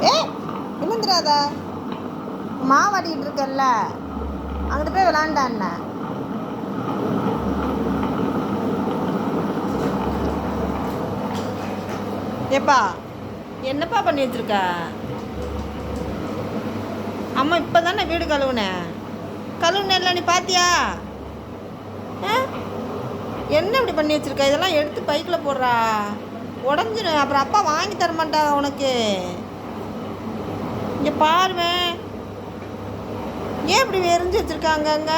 ஏ விழுந்துடாதா? மாவாடிக்கிட்டு இருக்கல்ல, அங்கிட்டு போய் விளாண்டாண்ண. ஏப்பா என்னப்பா பண்ணி வச்சிருக்க? அம்மா இப்போ தானே வீடு கழுவுனேன். நீ பார்த்தியா? என்ன இப்படி பண்ணி வச்சிருக்க? இதெல்லாம் எடுத்து பைக்கில் போடுறா, உடஞ்சிடும். அப்புறம் அப்பா வாங்கி தர மாட்டாங்க உனக்கு. இங்கே பாருவேன், ஏன் இப்படி எரிஞ்சு வச்சிருக்காங்க?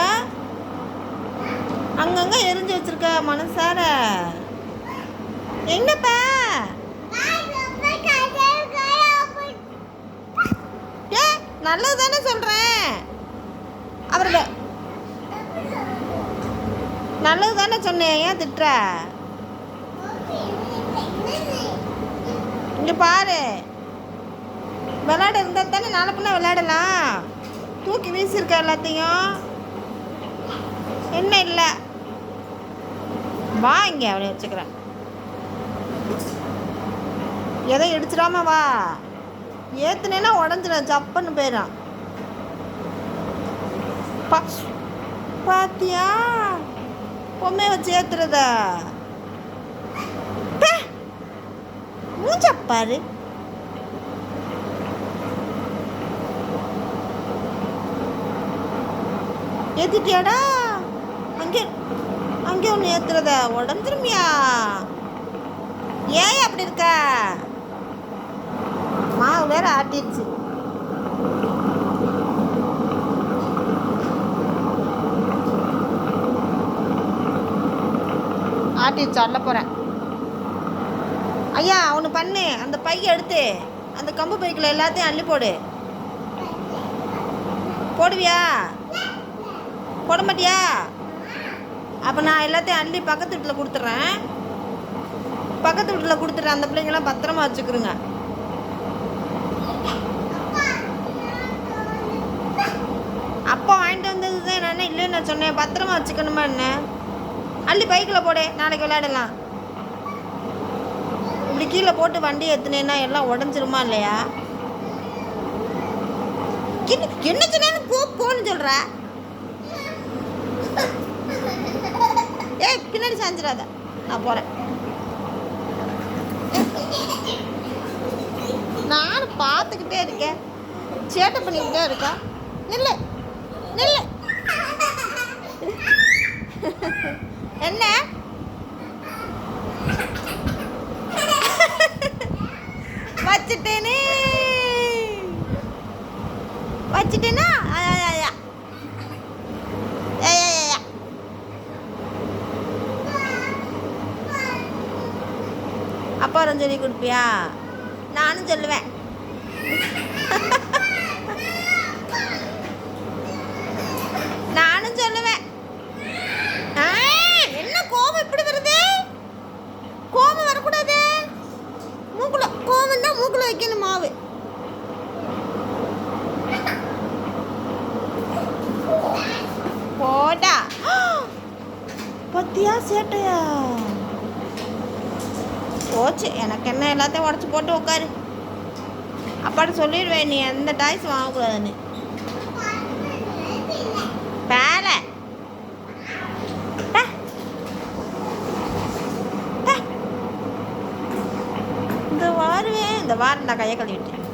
அங்கங்க எரிஞ்சு வச்சிருக்க மனசார. என்னப்பா நல்லது தானே சொல்கிறேன். அவர்கிட்ட நல்லது தானே சொன்னேன், ஏன் திட்டுற? இங்கே பாரு, விளையாட இருந்தால் தானே நாளை பிள்ளை விளையாடலாம். தூக்கி வீசியிருக்க எல்லாத்தையும். என்ன இல்லை, வா இங்கே அவனை வச்சுக்கிறேன். எதை இடிச்சிடாம வா. ஏத்துனேன்னா உடஞ்சிடும், சப்பன்னு போயிடும். பாத்தியா பொம்மையை வச்சு ஏத்துறத? மூச்சப்பாரு. ஏத்திட்டியாடா? அங்கே அங்கே ஒன்று ஏத்துறத உடஞ்சிருமியா? ஏன் அப்படி இருக்க? மாவு வேற ஆட்டிடுச்சு. ஆட்டிடுச்சு, அள்ள போகிறேன். ஐயா ஒன்று பண்ணு, அந்த பையை எடுத்து அந்த கம்பு பைக்கில் எல்லாத்தையும் அள்ளி போடு. போடுவியா? போட மாட்டியா? அப்போ நான் எல்லாத்தையும் அள்ளி பக்கத்து வீட்டில் கொடுத்துட்றேன். பக்கத்து வீட்டில் கொடுத்துட்றேன். அந்த பிள்ளைங்களாம் பத்திரமா வச்சுக்கிறோங்க. அப்பா வாங்கிட்டு வந்தது தான், நான் இல்லைன்னு நான் சொன்னேன். பத்திரமா வச்சுக்கணுமா என்ன? அள்ளி பைக்கில் போடு, நாளைக்கு விளையாடலாம். இப்படி கீழே போட்டு வண்டி ஏற்றுனேன்னா எல்லாம் உடஞ்சிருமா இல்லையா? என்ன சொன்னாலும் போன்னு சொல்கிற? ஏய் பின்னாடி சாஞ்சிடாத, நான் போகிறேன். நானும் பார்த்துக்கிட்டே இருக்கேன், சேட்டை பண்ணிக்கிட்டே இருக்கா. நில்லு நில்லு. என்ன வச்சுட்டேனே, வச்சுட்டேனா? அப்பா சொல்லி கொடுப்பியா? நானும் சொல்லுவேன். நானும் சொல்லுவேன். என்ன கோபம் இப்படி வருது? கோபம் வரக்கூடாது. மூக்குல கோபம் தான், மூக்குல வைக்கணும் மாவு. போடா. பத்தியா சேட்டையா போச்சு. எனக்கு என்ன, எல்லாத்தையும் உடச்சி போட்டு உட்காரு. அப்பாட்ட சொல்லிடுவேன், நீ எந்த டாய்ஸ் வாங்கக்கூடாதுன்னு. பேல இந்த வாரம் நான் கையை கழுவிட்டேன்.